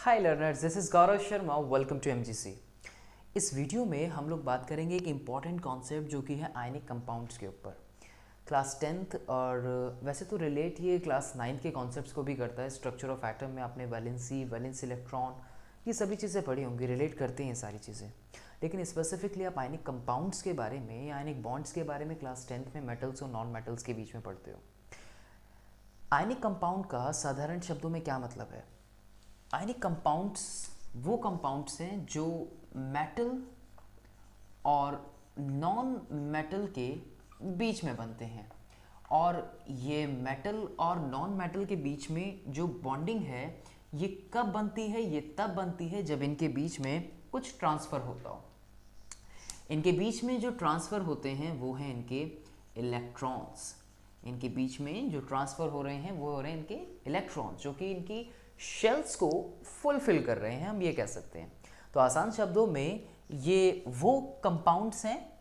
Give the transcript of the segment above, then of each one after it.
Hi learners, this is Gaurav Sharma. Welcome to MGC. इस video में हम लोग बात करेंगे एक इम्पॉर्टेंट कॉन्सेप्ट जो कि है आयनिक कंपाउंड्स के ऊपर। क्लास 10th और वैसे तो रिलेट ये क्लास 9th के कॉन्सेप्ट्स को भी करता है। स्ट्रक्चर ऑफ एटम में आपने वैलेंस इलेक्ट्रॉन ये सभी चीज़ें पढ़ी होंगी, रिलेट करते हैं सारी चीज़ें। लेकिन स्पेसिफिकली आप आयनिक कंपाउंड्स के बारे में या आयनिक बॉन्ड्स के बारे में क्लास 10th में मेटल्स और नॉन मेटल्स के बीच में पढ़ते हो। आयनिक कंपाउंड का साधारण शब्दों में क्या मतलब है? आयनिक कंपाउंड्स वो कंपाउंड्स हैं जो मेटल और नॉन मेटल के बीच में बनते हैं। और ये मेटल और नॉन मेटल के बीच में जो बॉन्डिंग है ये कब बनती है? ये तब बनती है जब इनके बीच में कुछ ट्रांसफ़र होता हो। इनके बीच में जो ट्रांसफ़र होते हैं वो हैं इनके इलेक्ट्रॉन्स। इनके बीच में जो ट्रांसफ़र हो रहे हैं वो हो रहे हैं इनके इलेक्ट्रॉन्स, जो कि इनकी शेल्स को फुलफिल कर रहे हैं, हम ये कह सकते हैं। तो आसान शब्दों में ये वो कंपाउंड्स हैं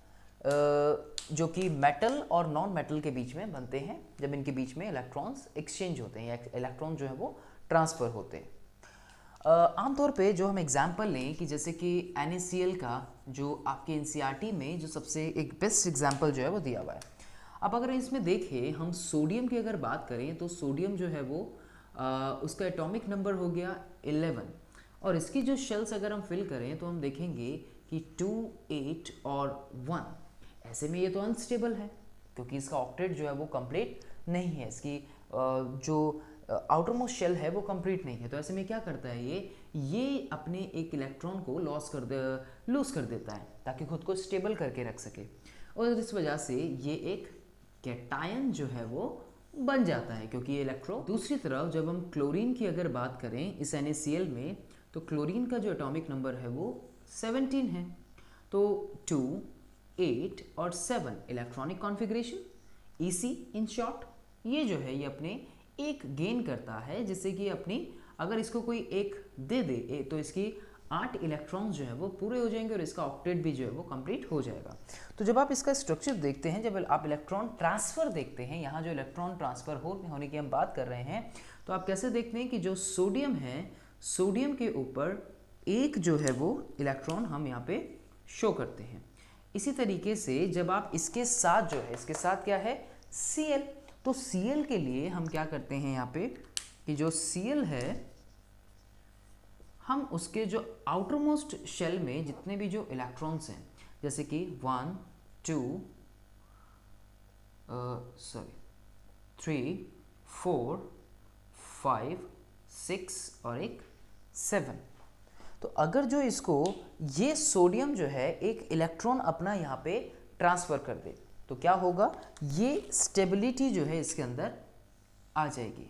जो कि मेटल और नॉन मेटल के बीच में बनते हैं जब इनके बीच में इलेक्ट्रॉन्स एक्सचेंज होते हैं या इलेक्ट्रॉन जो है वो ट्रांसफ़र होते हैं। आमतौर पे जो हम एग्जाम्पल लें कि जैसे कि NaCl का जो आपके NCERT में जो सबसे एक बेस्ट एग्जाम्पल जो है वो दिया हुआ है। अब अगर इसमें देखें हम सोडियम की अगर बात करें तो सोडियम जो है वो उसका एटॉमिक नंबर हो गया 11 और इसकी जो शेल्स अगर हम फिल करें तो हम देखेंगे कि 2, 8 और 1। ऐसे में ये तो अनस्टेबल है क्योंकि इसका ऑक्टेट जो है वो कंप्लीट नहीं है, इसकी जो आउटर मोस्ट शेल है वो कंप्लीट नहीं है। तो ऐसे में क्या करता है ये अपने एक इलेक्ट्रॉन को लूज कर देता है ताकि खुद को स्टेबल करके रख सके और इस वजह से ये एक कैटायन जो है वो बन जाता है क्योंकि ये इलेक्ट्रॉन। दूसरी तरफ जब हम क्लोरीन की अगर बात करें इस NaCl में तो क्लोरीन का जो एटॉमिक नंबर है वो 17 है। तो 2, 8 और 7 electronic configuration EC in short, ये जो है ये अपने एक गेन करता है जिससे कि अपनी अगर इसको कोई एक दे दे तो इसकी 8 इलेक्ट्रॉन्स जो है वो पूरे हो जाएंगे और इसका ऑक्टेट भी जो है वो कंप्लीट हो जाएगा। तो जब आप इसका स्ट्रक्चर देखते हैं, जब आप इलेक्ट्रॉन ट्रांसफ़र देखते हैं, यहाँ जो इलेक्ट्रॉन ट्रांसफ़र होने की हम बात कर रहे हैं, तो आप कैसे देखते हैं कि जो सोडियम है, सोडियम के ऊपर एक जो है वो इलेक्ट्रॉन हम यहाँ पे शो करते हैं। इसी तरीके से जब आप इसके साथ जो है, इसके साथ क्या है Cl, तो Cl के लिए हम क्या करते हैं यहाँ पे कि जो Cl है हम उसके जो आउटर मोस्ट शेल में जितने भी जो इलेक्ट्रॉन्स हैं जैसे कि 1, 2, 3, 4, 5, 6 और एक 7, तो अगर जो इसको ये सोडियम जो है एक इलेक्ट्रॉन अपना यहाँ पे ट्रांसफ़र कर दे तो क्या होगा, ये स्टेबिलिटी जो है इसके अंदर आ जाएगी,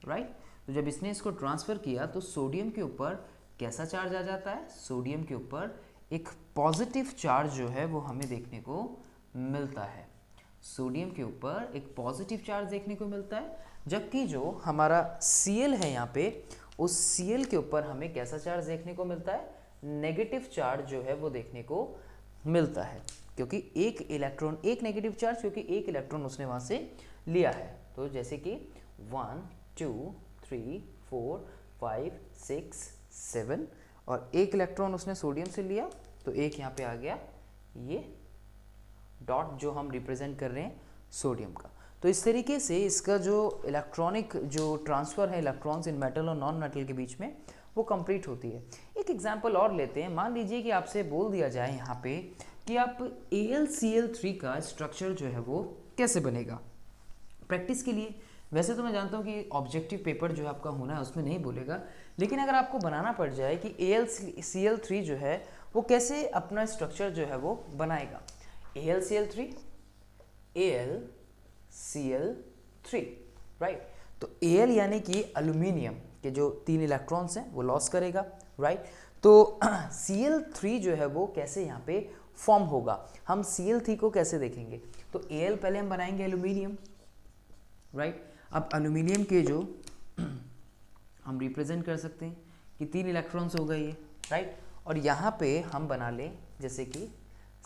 राइट। तो जब इसने इसको ट्रांसफ़र किया तो सोडियम के ऊपर कैसा चार्ज आ जाता है? सोडियम के ऊपर एक पॉजिटिव चार्ज जो है वो हमें देखने को मिलता है। सोडियम के ऊपर एक पॉजिटिव चार्ज देखने को मिलता है, जबकि जो हमारा Cl है यहाँ पे उस Cl के ऊपर हमें कैसा चार्ज देखने को मिलता है? नेगेटिव चार्ज जो है वो देखने को मिलता है क्योंकि एक इलेक्ट्रॉन, एक नेगेटिव चार्ज क्योंकि एक इलेक्ट्रॉन उसने वहाँ से लिया है। तो जैसे कि 1, 2, 3, 4, 5, 6, 7 और एक इलेक्ट्रॉन उसने सोडियम से लिया तो एक यहाँ पे आ गया ये डॉट जो हम रिप्रेजेंट कर रहे हैं सोडियम का। तो इस तरीके से इसका जो इलेक्ट्रॉनिक जो ट्रांसफ़र है इलेक्ट्रॉन्स इन मेटल और नॉन मेटल के बीच में वो कंप्लीट होती है। एक एग्जांपल और लेते हैं। मान लीजिए कि आपसे बोल दिया जाए यहाँ पे कि आप AlCl3 का स्ट्रक्चर जो है वो कैसे बनेगा। प्रैक्टिस के लिए वैसे तो मैं जानता हूँ कि ऑब्जेक्टिव पेपर जो आपका होना है उसमें नहीं बोलेगा, लेकिन अगर आपको बनाना पड़ जाए कि AlCl3 जो है वो कैसे अपना स्ट्रक्चर जो है वो बनाएगा। AlCl3, AlCl3, right. तो Al यानी कि एल्यूमिनियम के जो 3 इलेक्ट्रॉन्स हैं वो लॉस करेगा, राइट। तो Cl3 जो है वो कैसे यहाँ पे फॉर्म होगा, हम Cl3 को कैसे देखेंगे? तो Al पहले हम बनाएंगे एल्यूमिनियम, राइट। अब एल्यूमिनियम के जो हम रिप्रेजेंट कर सकते हैं कि 3 इलेक्ट्रॉन्स हो गए ये, राइट। और यहाँ पे हम बना लें जैसे कि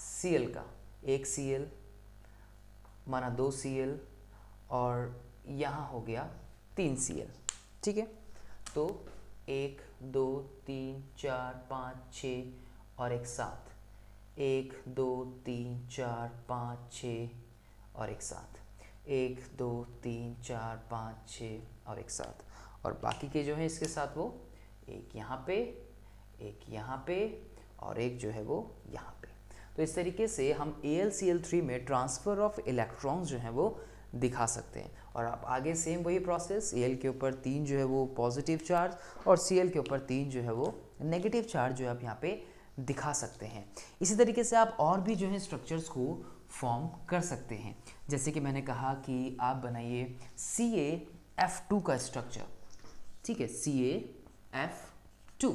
Cl का एक Cl माना 2 Cl और यहाँ हो गया 3 Cl, ठीक है। तो 1, 2, 4 5 6 और एक साथ, 1 2 3 4 5 6 और एक साथ, 1 2 3 4 5 6 और एक साथ, और बाकी के जो हैं इसके साथ वो एक यहाँ पे, एक यहाँ पे और एक जो है वो यहाँ पे। तो इस तरीके से हम AlCl3 में ट्रांसफ़र ऑफ इलेक्ट्रॉन्स जो हैं वो दिखा सकते हैं। और आप आगे सेम वही प्रोसेस, Al के ऊपर 3 जो है वो पॉजिटिव चार्ज और Cl के ऊपर 3 जो है वो नेगेटिव चार्ज जो है आप यहाँ पे दिखा सकते हैं। इसी तरीके से आप और भी जो है स्ट्रक्चर्स को फॉर्म कर सकते हैं। जैसे कि मैंने कहा कि आप बनाइए CaF2 का स्ट्रक्चर, ठीक है, CaF2।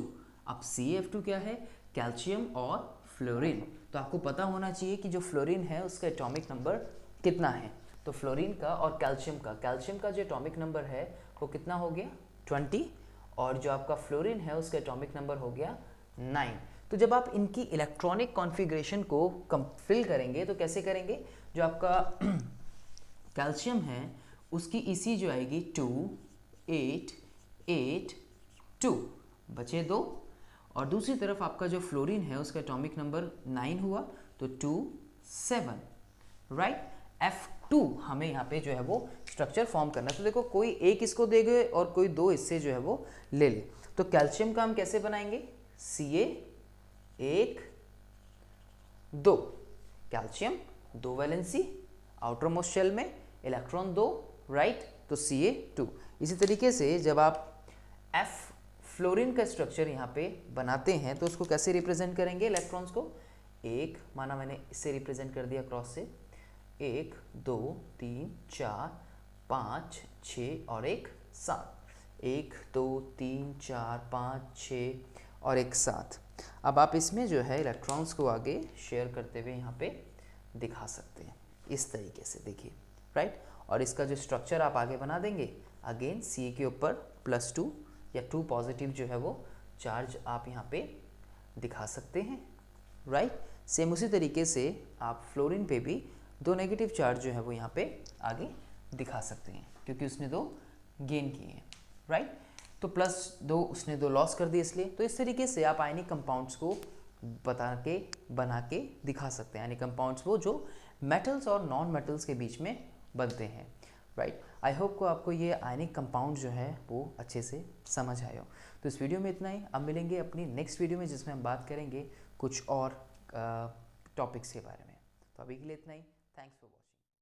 अब CaF2 क्या है? कैल्शियम और फ्लोरीन। तो आपको पता होना चाहिए कि जो फ्लोरीन है उसका एटॉमिक नंबर कितना है। तो फ्लोरीन का और कैल्शियम का जो एटॉमिक नंबर है वो कितना हो गया? 20, और जो आपका फ्लोरीन है उसका एटॉमिक नंबर हो गया 9। तो जब आप इनकी इलेक्ट्रॉनिक कॉन्फ़िगरेशन को फिल करेंगे तो कैसे करेंगे? जो आपका कैल्शियम है उसकी EC जो आएगी 2 8 8 2, बचे 2, और दूसरी तरफ आपका जो फ्लोरीन है उसका एटॉमिक नंबर 9 हुआ तो 2 7, राइट। F2 हमें यहाँ पे जो है वो स्ट्रक्चर फॉर्म करना है। तो देखो कोई एक इसको देंगे और कोई दो इससे जो है वो ले ले। तो कैल्शियम का हम कैसे बनाएंगे? Ca 1 2, calcium 2 valency, outer most shell में इलेक्ट्रॉन 2, राइट, तो Ca2। इसी तरीके से जब आप F फ्लोरीन का स्ट्रक्चर यहाँ पे बनाते हैं तो उसको कैसे रिप्रेजेंट करेंगे? इलेक्ट्रॉन्स को एक माना मैंने इससे रिप्रेजेंट कर दिया क्रॉस से, 1 2 3 4 5 6 और एक साथ, 1 2 3 4 5 6 और एक साथ। अब आप इसमें जो है इलेक्ट्रॉन्स को आगे शेयर करते हुए यहाँ पे दिखा सकते हैं इस तरीके से, देखिए, राइट। और इसका जो स्ट्रक्चर आप आगे बना देंगे, अगेन Ca के ऊपर +2 या 2 पॉजिटिव जो है वो चार्ज आप यहाँ पे दिखा सकते हैं, राइट। सेम उसी तरीके से आप फ्लोरीन पे भी 2 नेगेटिव चार्ज जो है वो यहाँ पे आगे दिखा सकते हैं क्योंकि उसने 2 गेन किए हैं, राइट। तो +2 उसने 2 लॉस कर दिए इसलिए। तो इस तरीके से आप आयनिक कंपाउंड्स को बना के दिखा सकते हैं, यानी कंपाउंड्स वो जो मेटल्स और नॉन मेटल्स के बीच में बनते हैं, राइट। आई होप को आपको ये आयनिक कंपाउंड जो है वो अच्छे से समझ आए हो। तो इस वीडियो में इतना ही। अब मिलेंगे अपनी नेक्स्ट वीडियो में जिसमें हम बात करेंगे कुछ और टॉपिक्स के बारे में। तो अभी के लिए इतना ही। Thanks for